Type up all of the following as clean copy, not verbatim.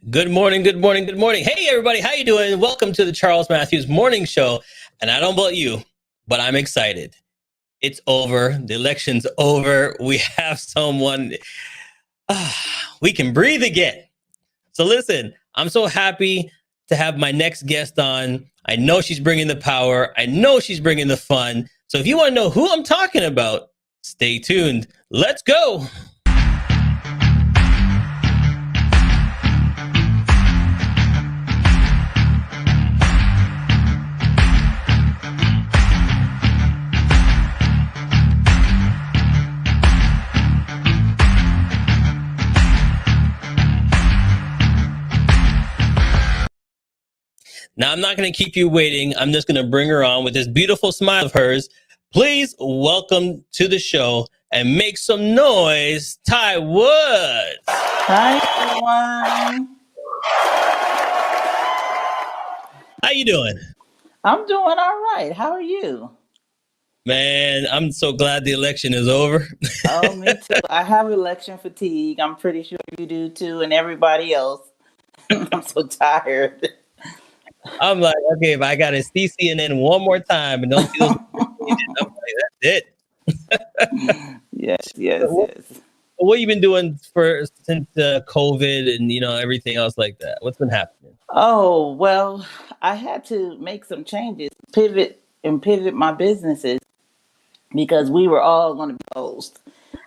Good morning, good morning, good morning. Hey everybody, how you doing? Welcome to the Charles Matthews Morning Show. And I don't know about you, but I'm excited. It's over. The election's over. We have someone we can breathe again. So listen, I'm so happy to have my next guest on. I know she's bringing the power. I know she's bringing the fun. So if you want to know who I'm talking about, stay tuned. Let's go. Now, I'm not going to keep you waiting. I'm just going to bring her on with this beautiful smile of hers. Please welcome to the show and make some noise, Ty Woods. Hi, everyone. How you doing? I'm doing all right. How are you? Man, I'm so glad the election is over. Oh, me too. I have election fatigue. I'm pretty sure you do too, and everybody else. I'm so tired. I'm like, okay, if I got to see CNN one more time and don't see those, I'm like, that's it. Yes. What you been doing since COVID and everything else like that? What's been happening? Oh, well, I had to make some changes, pivot my businesses because we were all going to be closed.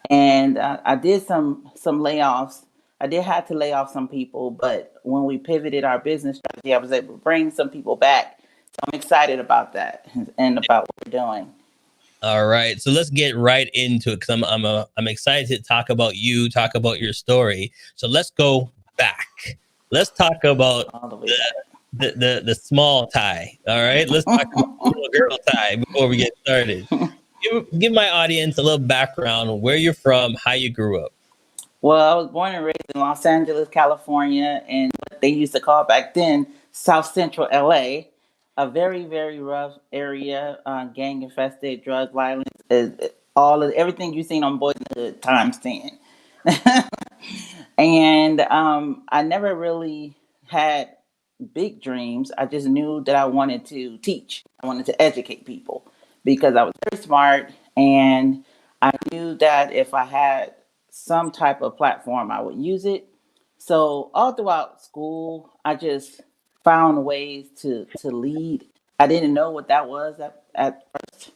And I did some layoffs. I did have to lay off some people, but when we pivoted our business strategy, I was able to bring some people back. So I'm excited about that and about what we're doing. All right, so let's get right into it because I'm excited to talk about you, talk about your story. So let's go back. Let's talk about All the way the small Ty. All right, let's talk about the little girl Ty before we get started. Give my audience a little background on where you're from, how you grew up. Well, I was born and raised in Los Angeles, California, and what they used to call back then South Central LA, a very, very rough area, gang infested, drug violence, all of everything you've seen on Boys in the Hood times 10. And I never really had big dreams. I just knew that I wanted to teach, I wanted to educate people because I was very smart, and I knew that if I had some type of platform, I would use it. So all throughout school, I just found ways to lead. I didn't know what that was at first,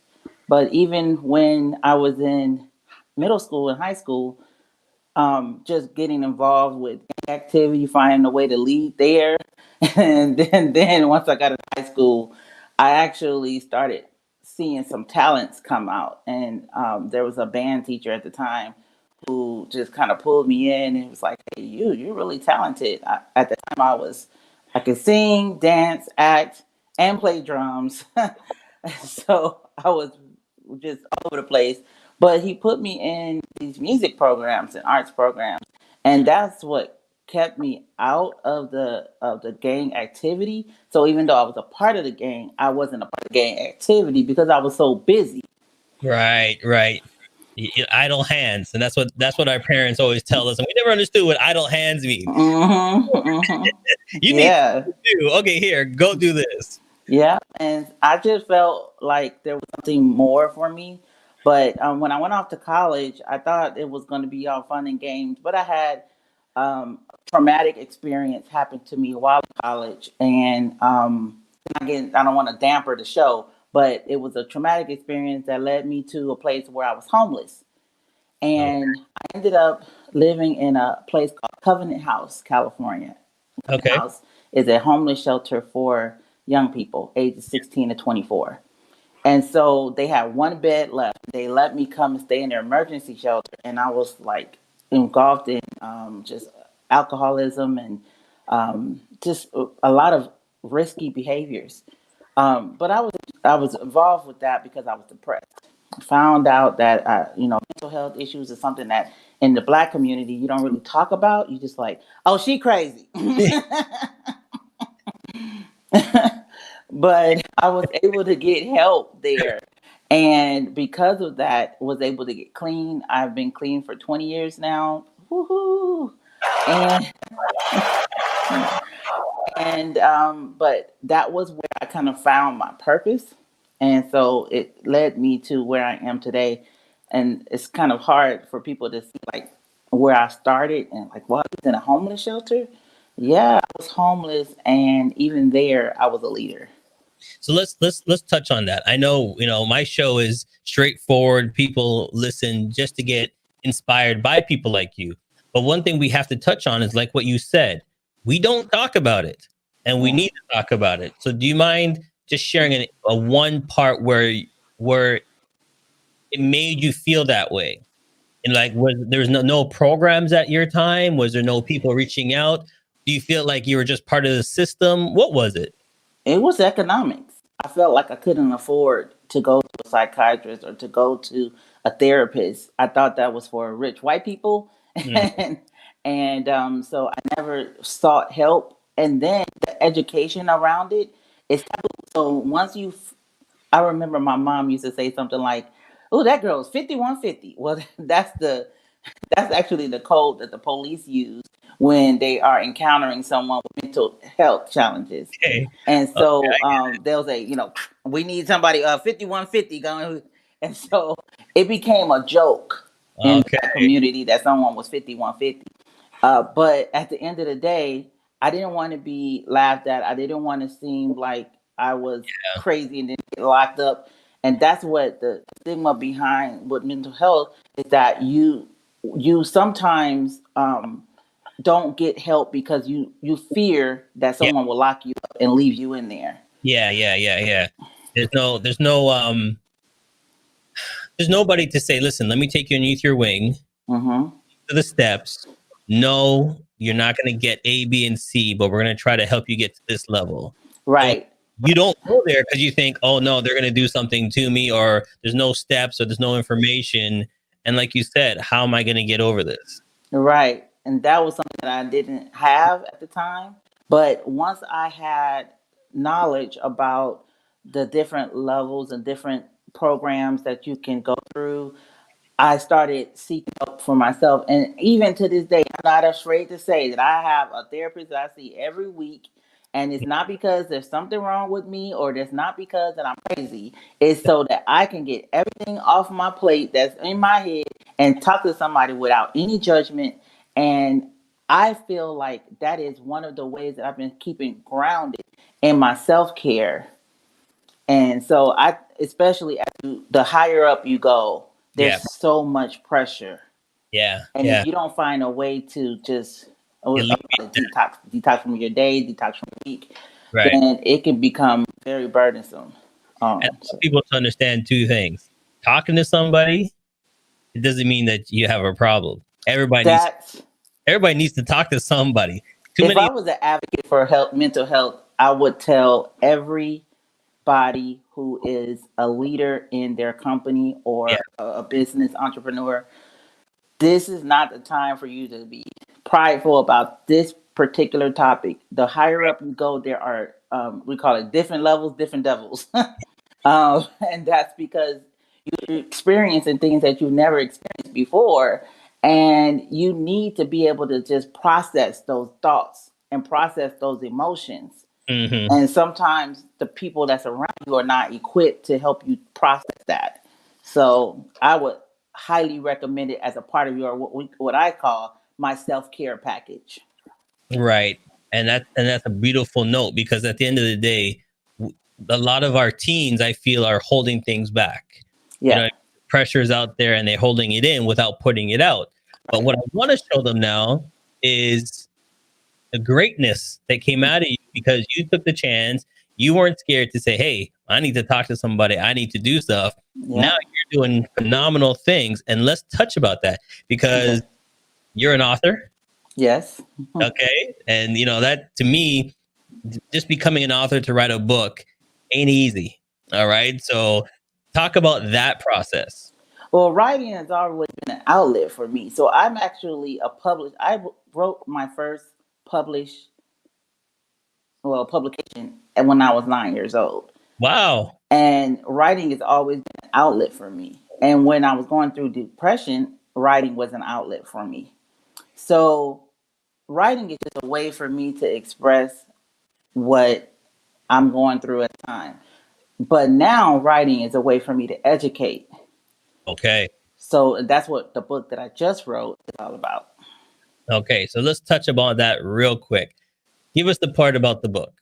but even when I was in middle school and high school, just getting involved with activity, finding a way to lead there, and then once I got to high school, I actually started seeing some talents come out, and there was a band teacher at the time who just kind of pulled me in and was like, "Hey, you're really talented." At the time, I could sing, dance, act, and play drums, so I was just all over the place. But he put me in these music programs and arts programs, and that's what kept me out of the gang activity. So even though I was a part of the gang, I wasn't a part of the gang activity because I was so busy. Right. Idle hands, and that's what our parents always tell us, and we never understood what idle hands mean. You need Yeah. to do okay. Here, go do this. Yeah, and I just felt like there was something more for me. But when I went off to college, I thought it was going to be all fun and games. But I had a traumatic experience happen to me while in college, and again, I don't want to damper the show, but it was a traumatic experience that led me to a place where I was homeless, Okay. and I ended up living in a place called Covenant House, California. Okay. House is a homeless shelter for young people ages 16 to 24. And so they had one bed left. They let me come and stay in their emergency shelter. And I was like engulfed in just alcoholism and just a lot of risky behaviors. But I was involved with that because I was depressed. I found out that mental health issues is something that in the Black community you don't really talk about. You just like, oh, she crazy. But I was able to get help there. And because of that, was able to get clean. I've been clean for 20 years now. Woohoo! And And but that was where I kind of found my purpose, and so it led me to where I am today. And it's kind of hard for people to see like where I started and like, well, I was in a homeless shelter. Yeah, I was homeless, and even there, I was a leader. So let's touch on that. I know, my show is straightforward. People listen just to get inspired by people like you. But one thing we have to touch on is like what you said. We don't talk about it, and we Yeah. need to talk about it. So do you mind just sharing a one part where it made you feel that way? And like, was there's no programs at your time? Was there no people reaching out? Do you feel like you were just part of the system? What was it? It was economics. I felt like I couldn't afford to go to a psychiatrist or to go to a therapist. I thought that was for rich white people, Mm, so I never sought help. And then the education around it is taboo. So I remember my mom used to say something like, "Oh, that girl is 5150." Well, that's actually the code that the police use when they are encountering someone with mental health challenges. okay. And Okay. so they'll say, we need somebody 5150 going. And so it became a joke in Okay. that community that someone was 5150. But at the end of the day, I didn't want to be laughed at. I didn't want to seem like I was crazy and then get locked up. And that's what the stigma behind with mental health is, that you sometimes don't get help because you fear that Yeah. someone will lock you up and leave you in there. Yeah. There's nobody to say, listen, let me take you underneath your wing Hmm. to the steps. No, you're not going to get A, B, and C, but we're going to try to help you get to this level. So Right. you don't go there because you think, oh no, they're going to do something to me, or there's no steps, or there's no information. And like you said, how am I going to get over this? Right. And that was something that I didn't have at the time. But once I had knowledge about the different levels and different programs that you can go through, I started seeking help for myself. And even to this day, I'm not afraid to say that I have a therapist that I see every week. And it's not because there's something wrong with me, or it's not because that I'm crazy. It's so that I can get everything off my plate that's in my head and talk to somebody without any judgment. And I feel like that is one of the ways that I've been keeping grounded in my self care. And so especially as the higher up you go, Yeah. there's so much pressure. Yeah. And if Yeah. you don't find a way to just You leave me detox from your day, detox from your week, right. then it can become very burdensome. And I So want people to understand two things. Talking to somebody, it doesn't mean that you have a problem. that's Everybody needs to talk to somebody. Too if many. I was an advocate for health, mental health, I would tell everybody who is a leader in their company Yeah. or a business entrepreneur, this is not the time for you to be prideful about this particular topic. The higher up you go, there are we call it different levels, different devils, and that's because you're experiencing things that you've never experienced before, and you need to be able to just process those thoughts and process those emotions. Hmm. And sometimes the people that's around you are not equipped to help you process that. So I would highly recommend it as a part of your what I call my self care package. Right. And that's a beautiful note, because at the end of the day, a lot of our teens, I feel, are holding things back. You Yeah. know, pressure's out there and they're holding it in without putting it out. But what I want to show them now is the greatness that came out of you, because you took the chance. You weren't scared to say, hey, I need to talk to somebody. I need to do stuff. Now Yeah. you're doing phenomenal things. And let's touch about that, Okay. because you're an author. Yes. Okay. And, that to me, just becoming an author to write a book ain't easy. All right. So talk about that process. Well, writing has always been an outlet for me. So I'm actually a published. Wrote my first published, publication when I was 9 years old. Wow. And writing has always been an outlet for me. And when I was going through depression, writing was an outlet for me. So writing is just a way for me to express what I'm going through at the time. But now writing is a way for me to educate. Okay. So that's what the book that I just wrote is all about. Okay. So let's touch upon that real quick. Give us the part about the book.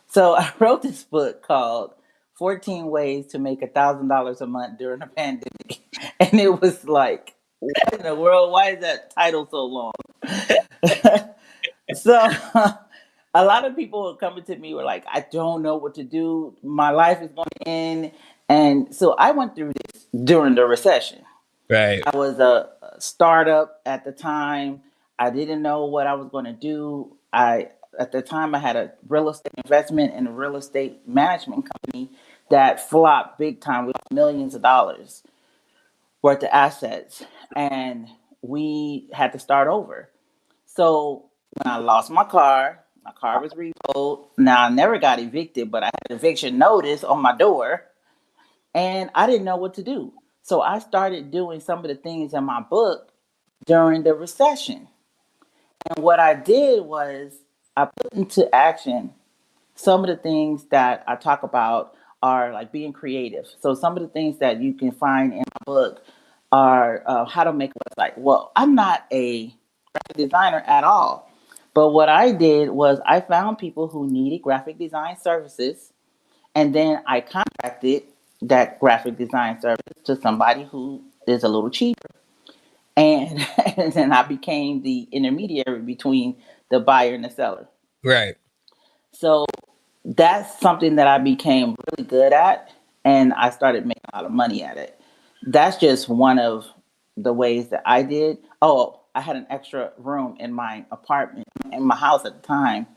So I wrote this book called 14 Ways to Make $1,000 a Month During a Pandemic. And it was like, what in the world? Why is that title so long? So a lot of people were coming to me were like, I don't know what to do. My life is going to end. And so I went through this during the recession. Right. I was a startup at the time. I didn't know what I was going to do. At the time I had a real estate investment and a real estate management company that flopped big time with millions of dollars worth of assets, and we had to start over. So when I lost my car was repoed. Now I never got evicted, but I had eviction notice on my door, and I didn't know what to do. So I started doing some of the things in my book during the recession. And what I did was I put into action some of the things that I talk about are like being creative. So some of the things that you can find in my book are how to make a website. Well, I'm not a graphic designer at all. But what I did was I found people who needed graphic design services, and then I contracted that graphic design service to somebody who is a little cheaper. And, and then I became the intermediary between the buyer and the seller. Right. So that's something that I became really good at, and I started making a lot of money at it. That's just one of the ways that I did. Oh, I had an extra room in my apartment, in my house at the time,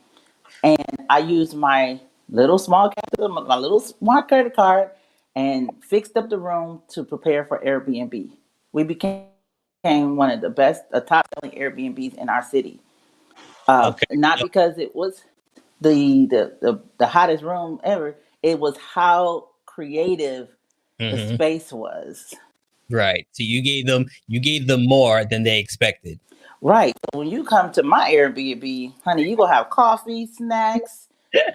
and I used my little small capital, my little smart credit card, and fixed up the room to prepare for Airbnb. We became one of the best, top selling Airbnbs in our city. Okay. Not because it was the hottest room ever. It was how creative the Hmm. space was. Right. So you gave them more than they expected. Right. So when you come to my Airbnb, honey, you gonna have coffee, snacks,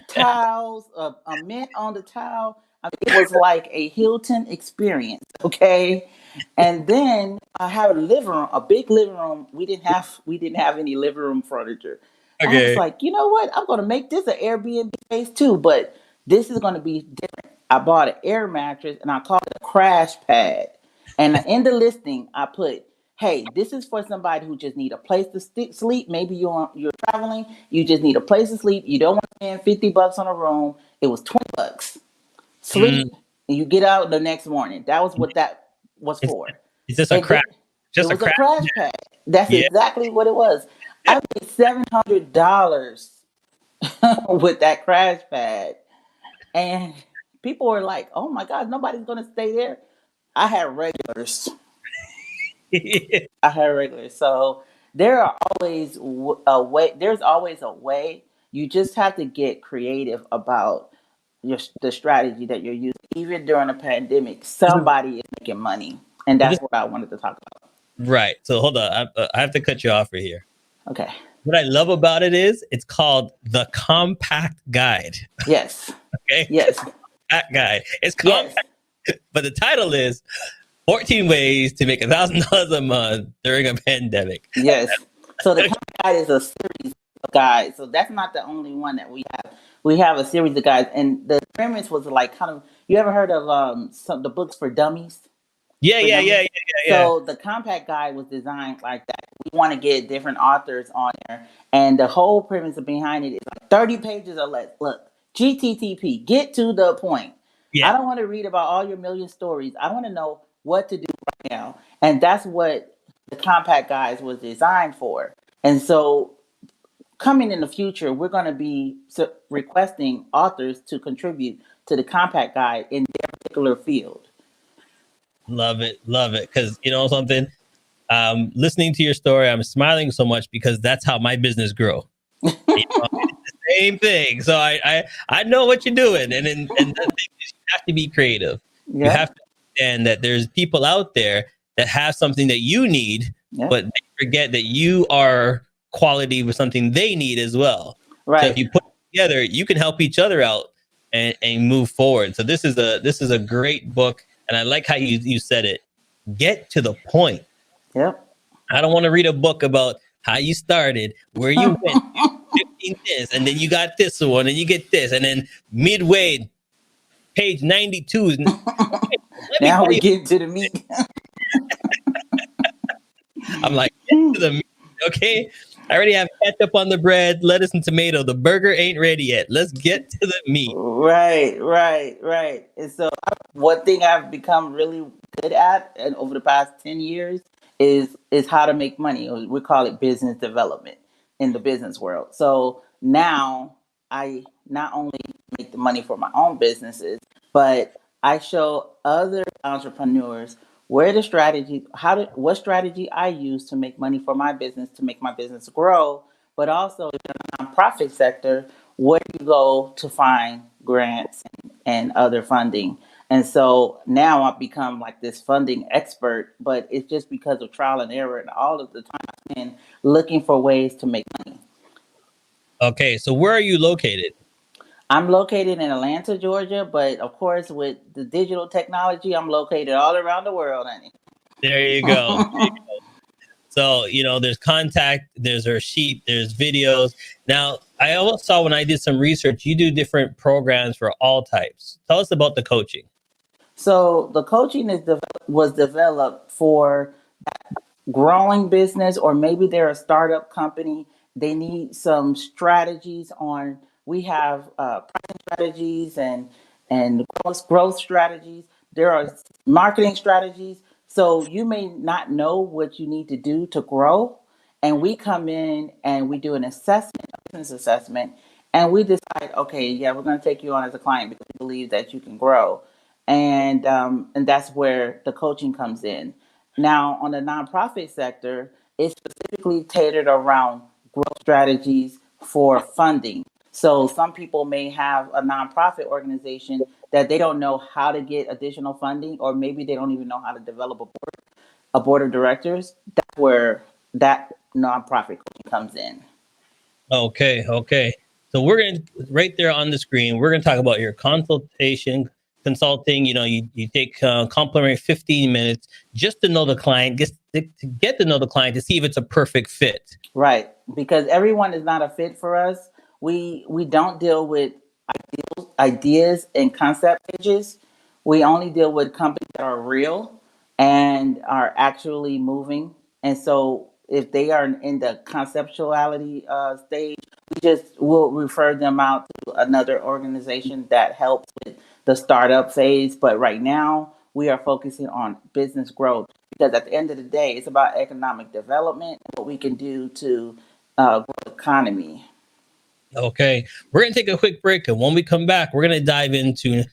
towels, a mint on the towel. I mean, it was like a Hilton experience. Okay. And then I have a living room, a big living room. We didn't have any living room furniture. I was Okay. like, you know what? I'm gonna make this an Airbnb space too, but this is gonna be different. I bought an air mattress and I called it a crash pad. And in the listing, I put, "Hey, this is for somebody who just need a place to sleep. Maybe you're traveling, you just need a place to sleep. You don't want to spend $50 on a room. It was $20. Mm. Sleep, and you get out the next morning." That was what that was It's, for. it's just a And then crack. it Just a was a crack. crash pad. That's Yeah. exactly what it was. I made $700 with that crash pad, and people were like, "Oh my God, nobody's gonna stay there." I had regulars. I had regulars. So there are always a way. There's always a way. You just have to get creative about the strategy that you're using. Even during a pandemic, This is, somebody is making money, and this, that's what I wanted to talk about. right. So hold on. I have to cut you off right here. Okay. What I love about it is it's called the Compact Guide. Yes. Okay. Yes. Compact Guide. It's Yes. compact, but the title is 14 Ways to Make $1,000 a Month During a Pandemic. Yes. So the Comic Guide is a series of guides. So that's not the only one that we have. We have a series of guides, and the premise was like kind of. You ever heard of the books for dummies? Yeah, For yeah, yeah, dummies. yeah, yeah, So the compact guide was designed like that. We want to get different authors on there, and the whole premise behind it is like 30 pages or less. Look, GTTP, get to the point. yeah. I don't want to read about all your million stories. I want to know what to do right now, and that's what the compact guides was designed for. And so, coming in the future, we're going to be requesting authors to contribute to the compact guide in their particular field. Love it, love it. Because you know something, listening to your story, I'm smiling so much because that's how my business grew. You know, it's the same thing. So I know what you're doing, and that you have to be creative. You have Yep. to understand that there's people out there that have something that you need, Yep. but they forget that you are quality with something they need as well. So if Right. you put together, you can help each other out and move forward. So this is a great book, and I like how you said it. Get to the point. Yep. I don't want to read a book about how you started, where you went, 15 this, and then you got this one, and you get this, and then midway, page 92. Okay, let me Now tell we you. get to the meat. I'm like, get to the meat, okay? I already have ketchup on the bread, lettuce and tomato. The burger ain't ready yet. Let's get to the meat. Right. And so, one thing I've become really good at, and over the past 10 years, is how to make money. We call it business development in the business world. So now I not only make the money for my own businesses, but I show other entrepreneurs where the strategy, what strategy I use to make money for my business, to make my business grow, but also in the nonprofit sector, where you go to find grants and other funding. And so now I've become like this funding expert, but it's just because of trial and error and all of the time I've been looking for ways to make money. Okay, so where are you located? I'm located in Atlanta, Georgia, but of course, with the digital technology, I'm located all around the world, honey. There you go. So, there's contact, there's her sheet, there's videos. Now, I also saw when I did some research, you do different programs for all types. Tell us about the coaching. So the coaching was developed for growing business, or maybe they're a startup company. They need some strategies on. We have pricing strategies and growth strategies. There are marketing strategies. So you may not know what you need to do to grow, and we come in and we do an assessment, a business assessment, and we decide, okay, yeah, we're going to take you on as a client because we believe that you can grow, and that's where the coaching comes in. Now, on the nonprofit sector, it's specifically tailored around growth strategies for funding. So some people may have a nonprofit organization that they don't know how to get additional funding, or maybe they don't even know how to develop a board of directors. That's where that nonprofit coaching comes in. Okay. So we're going to, right there on the screen, we're going to talk about your consulting. You take complimentary 15 minutes just to know the client, to get to know the client, to see if it's a perfect fit. Right, because everyone is not a fit for us. We don't deal with ideas and concept pages. We only deal with companies that are real and are actually moving. And so, if they are in the conceptuality stage, will refer them out to another organization that helps with the startup phase. But right now, we are focusing on business growth, because at the end of the day, it's about economic development and what we can do to grow the economy. Okay, we're going to take a quick break, and when we come back, we're going to dive into.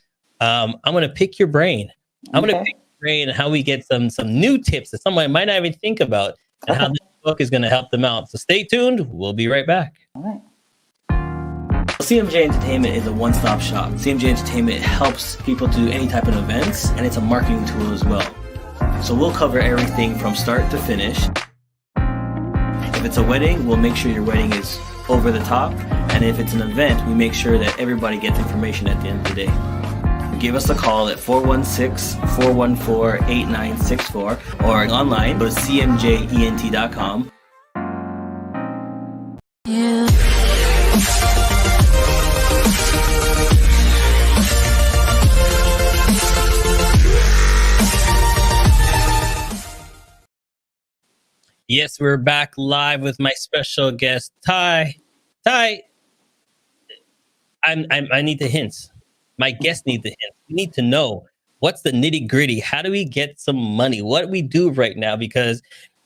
I'm going to pick your brain. I'm going to pick your brain and how we get some new tips that somebody might not even think about, and how this book is going to help them out. So stay tuned. We'll be right back. All right. CMJ Entertainment is a one-stop shop. CMJ Entertainment helps people do any type of events, and it's a marketing tool as well. So we'll cover everything from start to finish. If it's a wedding, we'll make sure your wedding is over the top. And if it's an event, we make sure that everybody gets information at the end of the day. Give us a call at 416-414-8964 or online, go to cmjent.com. Yeah. Yes, we're back live with my special guest, Ty. Ty, I need the hints. My guests need the hints. We need to know what's the nitty gritty. How do we get some money? What do we do right now? Because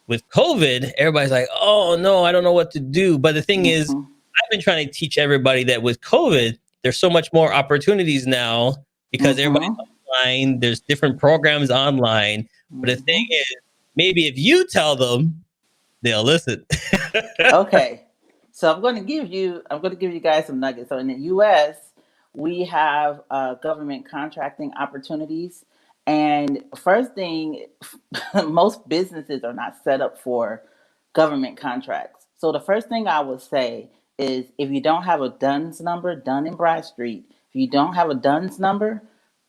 with COVID, everybody's like, oh no, I don't know what to do. But the thing is, I've been trying to teach everybody that with COVID, there's so much more opportunities now because everybody's online. There's different programs online. But the thing is, maybe if you tell them, they'll listen. Okay. So I'm going to give you guys some nuggets. So in the US, we have government contracting opportunities. And first thing, most businesses are not set up for government contracts. So the first thing I would say is if you don't have a DUNS number, Dun and Bradstreet, if you don't have a DUNS number,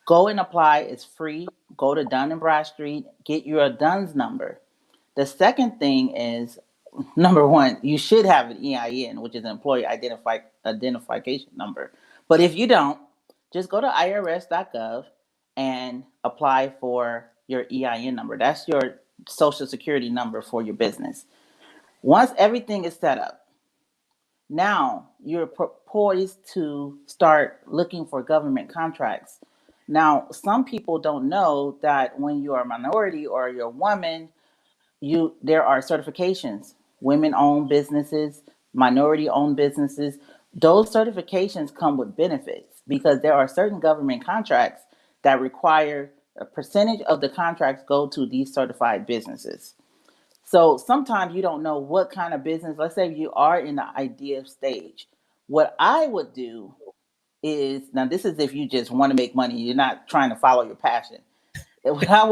go and apply. It's free. Go to Dun and Bradstreet, get your DUNS number. The second thing is, number one, you should have an EIN, which is an employee identification number. But if you don't, just go to irs.gov and apply for your EIN number. That's your social security number for your business. Once everything is set up, now you're poised to start looking for government contracts. Now, some people don't know that when you are a minority or you're a woman, there are certifications. Women-owned businesses, minority-owned businesses. Those certifications come with benefits because there are certain government contracts that require a percentage of the contracts go to these certified businesses. So sometimes you don't know what kind of business. Let's say you are in the idea stage. What I would do is, now this is if you just want to make money, you're not trying to follow your passion. What I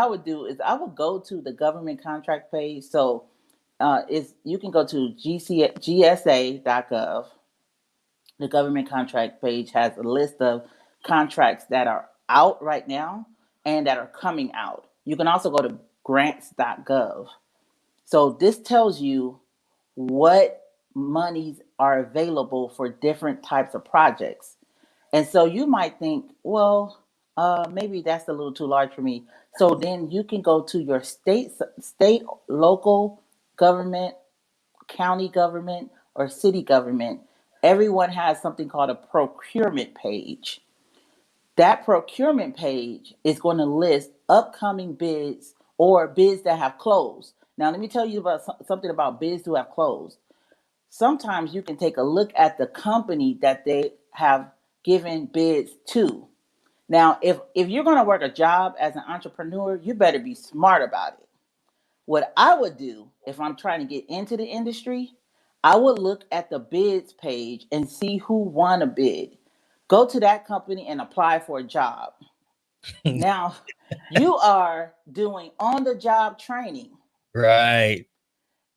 would do is I would go to the government contract page. So you can go to gsa.gov. The government contract page has a list of contracts that are out right now and that are coming out. You can also go to grants.gov. So this tells you what monies are available for different types of projects. And so you might think, well, maybe that's a little too large for me. So then you can go to your state, local government, county government, or city government. Everyone has something called a procurement page. That procurement page is going to list upcoming bids or bids that have closed. Now, let me tell you about something about bids who have closed. Sometimes you can take a look at the company that they have given bids to. Now, if you're going to work a job as an entrepreneur, you better be smart about it. What I would do if I'm trying to get into the industry, I would look at the bids page and see who won a bid. Go to that company and apply for a job. Now, you are doing on the job training. Right.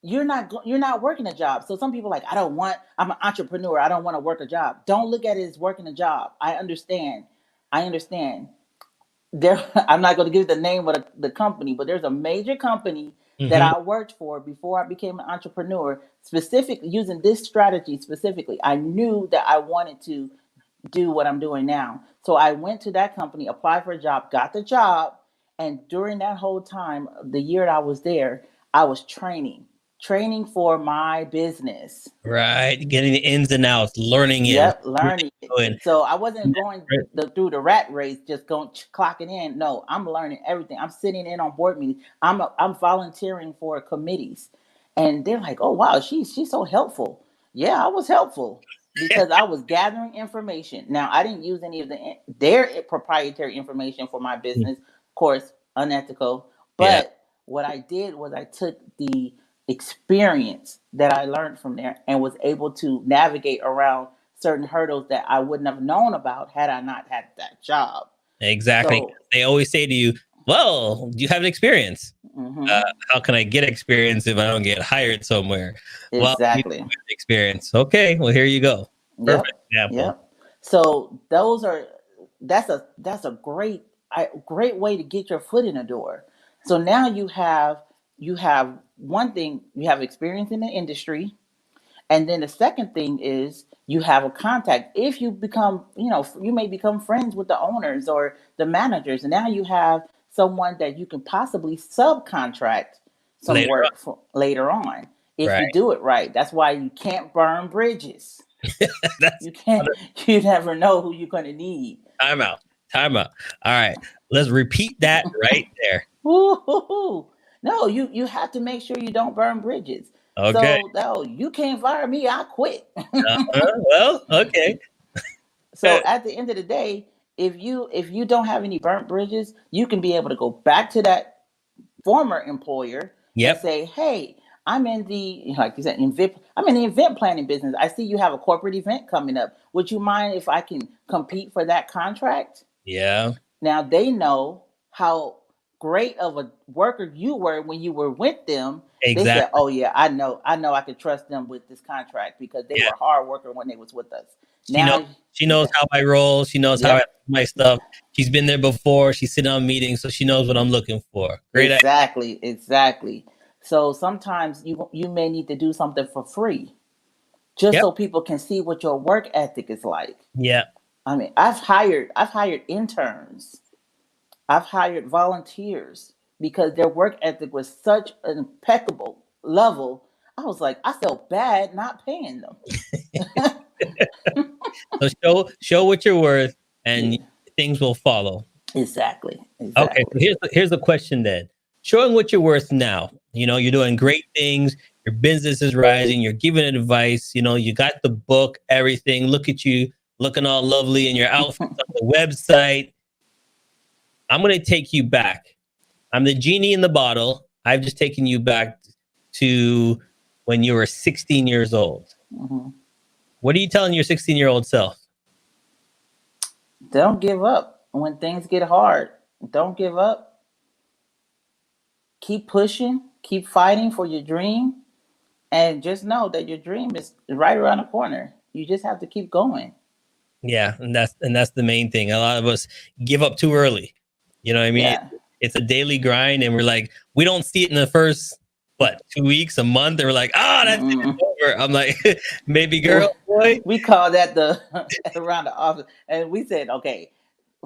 You're not working a job. So some people are like, I'm an entrepreneur. I don't want to work a job. Don't look at it as working a job. I understand. There, I'm not going to give the name of the company, but there's a major company that Mm-hmm. I worked for before I became an entrepreneur, specifically using this strategy specifically. I knew that I wanted to do what I'm doing now. So I went to that company, applied for a job, got the job. And during that whole time, the year that I was there, I was training for my business. Right. Getting the ins and outs, learning it, Yep, really learning it. doing. So I wasn't going through the rat race, just going clocking in. No, I'm learning everything. I'm sitting in on board meetings. I'm volunteering for committees, and they're like, "Oh wow, she's so helpful." Yeah, I was helpful because I was gathering information. Now I didn't use any of their proprietary information for my business, of course, unethical. Yeah, But what I did was I took the experience that I learned from there and was able to navigate around certain hurdles that I wouldn't have known about had I not had that job. exactly. So, They always say to you, well, you have an experience. mhm, How can I get experience if I don't get hired somewhere? Well, you exactly. have experience. Okay, well, here you go. Perfect Yep. example. Yep. So that's a great way to get your foot in the door. So now you have one thing, you have experience in the industry. And then the second thing is you have a contact. If you become, you may become friends with the owners or the managers. And now you have someone that you can possibly subcontract some Later work for later on on. if Right. you do it right. That's why you can't burn bridges. That's You can't, you never know who you're going to need. time out. Time out. All right. Let's repeat that right there. Woo-hoo-hoo. No, you have to make sure you don't burn bridges. Okay. So, no, you can't fire me. I quit. Well, okay. So at the end of the day, if you don't have any burnt bridges, you can be able to go back to that former employer and Yep. say, "Hey, I'm in the like you said, I'm in the event planning business. I see you have a corporate event coming up. Would you mind if I can compete for that contract?" Yeah. Now they know how great of a worker you were when you were with them, They said, Exactly. "Oh yeah, I know, I could trust them with this contract because they Yeah. were hard worker when they was with us." She knows Now, she knows yeah, how I roll. She knows how I do yep, my stuff. She's been there before. She's sitting on meetings, so she knows what I'm looking for. Great idea. exactly, exactly. So sometimes you may need to do something for free just Yep. so people can see what your work ethic is like. Yeah. I mean, I've hired interns, I've hired volunteers because their work ethic was such an impeccable level. I was like, I felt bad not paying them. So show what you're worth, and Yeah, things will follow. exactly, Okay, so exactly. here's the question then. Showing what you're worth now. You're doing great things. Your business is rising. You're giving advice. You got the book, everything. Look at you looking all lovely in your outfits on the website. I'm going to take you back. I'm the genie in the bottle. I've just taken you back to when you were 16 years old. Mhm. What are you telling your 16-year-old self? Don't give up when things get hard. Don't give up. Keep pushing. Keep fighting for your dream, and just know that your dream is right around the corner. You just have to keep going. Yeah, and that's the main thing. A lot of us give up too early. You know what I mean? Yeah. It's a daily grind, and we're like, we don't see it in the first 2 weeks, a month, and we're like, that's it, Mm. it's over. I'm like, baby girl, boy. We call that the around the office, and we said, okay,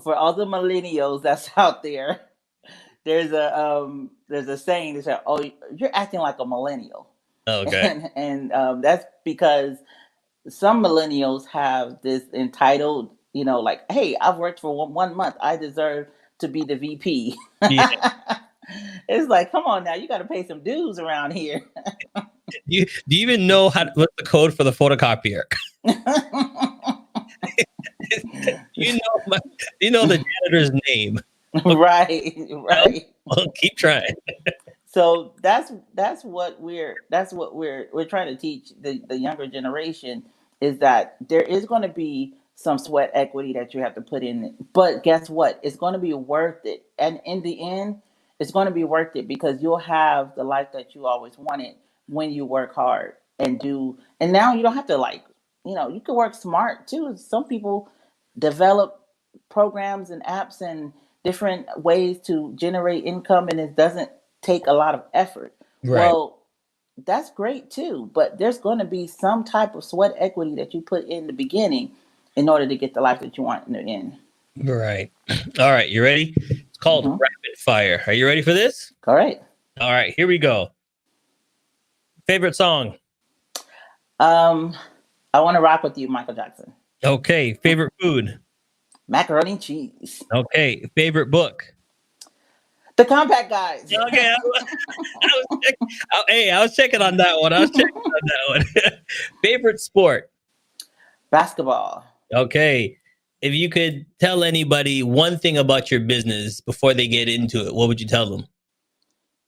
for all the millennials that's out there, there's a saying that said, "Oh, you're acting like a millennial," Okay. and that's because some millennials have this entitled, like, "Hey, I've worked for one month, I deserve to be the VP." Yeah. It's like, come on now, you got to pay some dues around here. Do you even know what's the code for the photocopier? Do the janitor's name? Okay, Right, no? right. Well, keep trying. So that's what we're trying to teach the younger generation, is that there is going to be some sweat equity that you have to put in, but guess what, it's going to be worth it, and in the end it's going to be worth it because you'll have the life that you always wanted when you work hard and now you don't have to, like, you can work smart too. Some people develop programs and apps and different ways to generate income, and it doesn't take a lot of effort. Right. Well, that's great too, but there's going to be some type of sweat equity that you put in the beginning in order to get the life that you want in the end. Right. All right. You ready? It's called Hmm. rapid fire. Are you ready for this? Correct. All right. Here we go. Favorite song? Um, I want to rock with you, Michael Jackson. Okay. Favorite food? Macaroni and cheese. Okay. Favorite book? The Compact Guys. Okay. I was checking on that one. I was checking on that one. Favorite sport? Basketball. Okay. If you could tell anybody one thing about your business before they get into it, what would you tell them?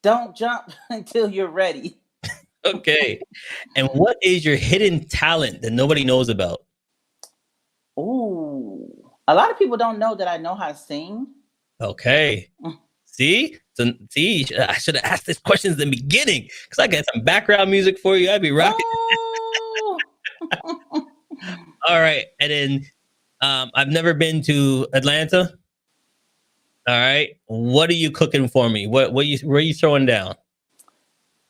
Don't jump until you're ready. Okay. And what is your hidden talent that nobody knows about? Ooh. A lot of people don't know that I know how to sing. Okay. See? So, see, I should have asked these questions in the beginning because I got some background music for you. I'd be rocking. Oh. All right. And then I've never been to Atlanta. All right. What are you cooking for me? Where are you throwing down?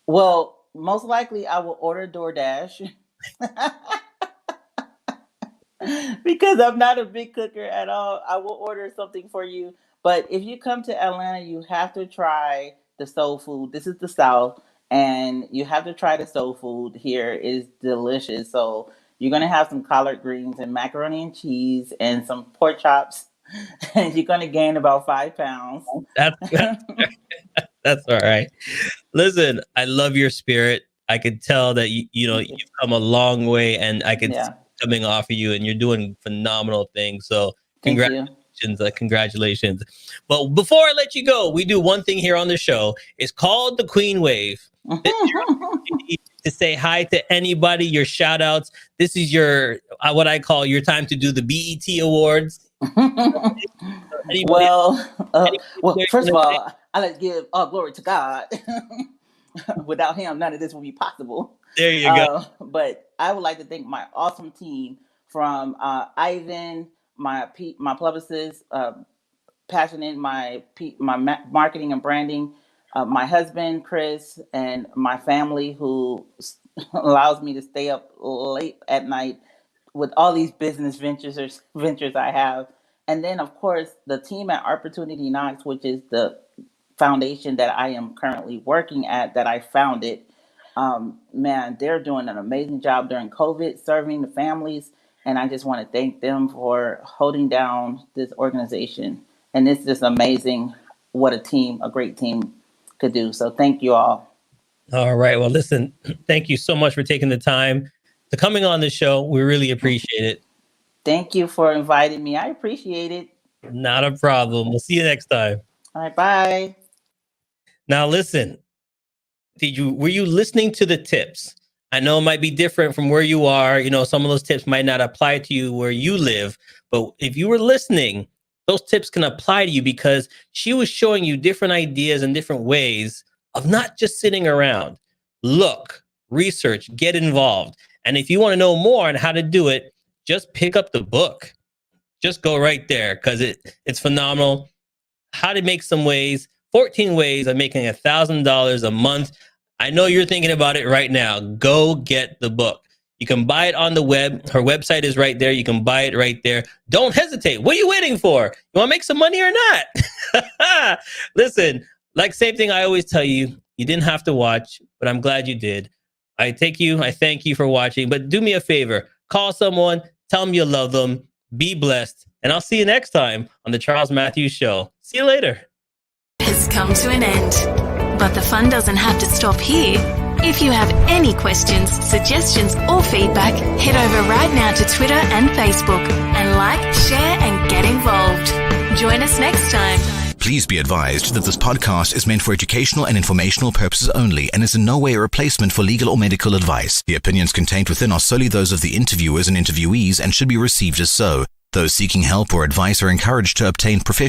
Well, most likely I will order DoorDash because I'm not a big cooker at all. I will order something for you. But if you come to Atlanta, you have to try the soul food. This is the South, and you have to try the soul food here. It is delicious. So you're gonna have some collard greens and macaroni and cheese and some pork chops, and you're gonna gain about 5 pounds. That's that's all right. Listen, I love your spirit. I could tell that Thank you. you've come a long way, and I could see Yeah, it coming off of you, and you're doing phenomenal things. So thank you. congratulations, congratulations. But before I let you go, we do one thing here on the show. It's called the Queen Wave. This is your opportunity to say hi to anybody, your shout outs. This is your what I call your time to do the BET Awards. Anybody, well, anybody there first you of wanna say? all, I like to give all glory to God. Without him, none of this would be possible. There you go. But I would like to thank my awesome team from Ivan, my publicist, passionate, my marketing and branding, my husband Chris, and my family who allows me to stay up late at night with all these business ventures I have. And then of course the team at Artportunity Knocks, which is the foundation that I am currently working at, that I founded. Man, they're doing an amazing job during COVID, serving the families. And I just want to thank them for holding down this organization. And it's just amazing what a great team could do. So thank you all. All right. Well, listen, thank you so much for taking the time to coming on the show. We really appreciate it. Thank you for inviting me. I appreciate it. Not a problem. We'll see you next time. All right. Bye. Now, listen, were you listening to the tips? I know it might be different from where you are. You know, some of those tips might not apply to you where you live, but if you were listening, those tips can apply to you, because she was showing you different ideas and different ways of not just sitting around. Look, research, get involved. And if you want to know more on how to do it, just pick up the book. Just go right there, because it's phenomenal. How to make some ways, 14 ways of making $1,000 a month. I know you're thinking about it right now. Go get the book. You can buy it on the web. Her website is right there. You can buy it right there. Don't hesitate. What are you waiting for? You want to make some money or not? Listen, like same thing I always tell you, you didn't have to watch, but I'm glad you did. I thank you for watching, but do me a favor. Call someone, tell them you love them, be blessed, and I'll see you next time on the Charles Matthews Show. See you later. Has come to an end, but the fun doesn't have to stop here. If you have any questions, suggestions, or feedback, head over right now to Twitter and Facebook and like, share, and get involved. Join us next time. Please be advised that this podcast is meant for educational and informational purposes only and is in no way a replacement for legal or medical advice. The opinions contained within are solely those of the interviewers and interviewees and should be received as so. Those seeking help or advice are encouraged to obtain professional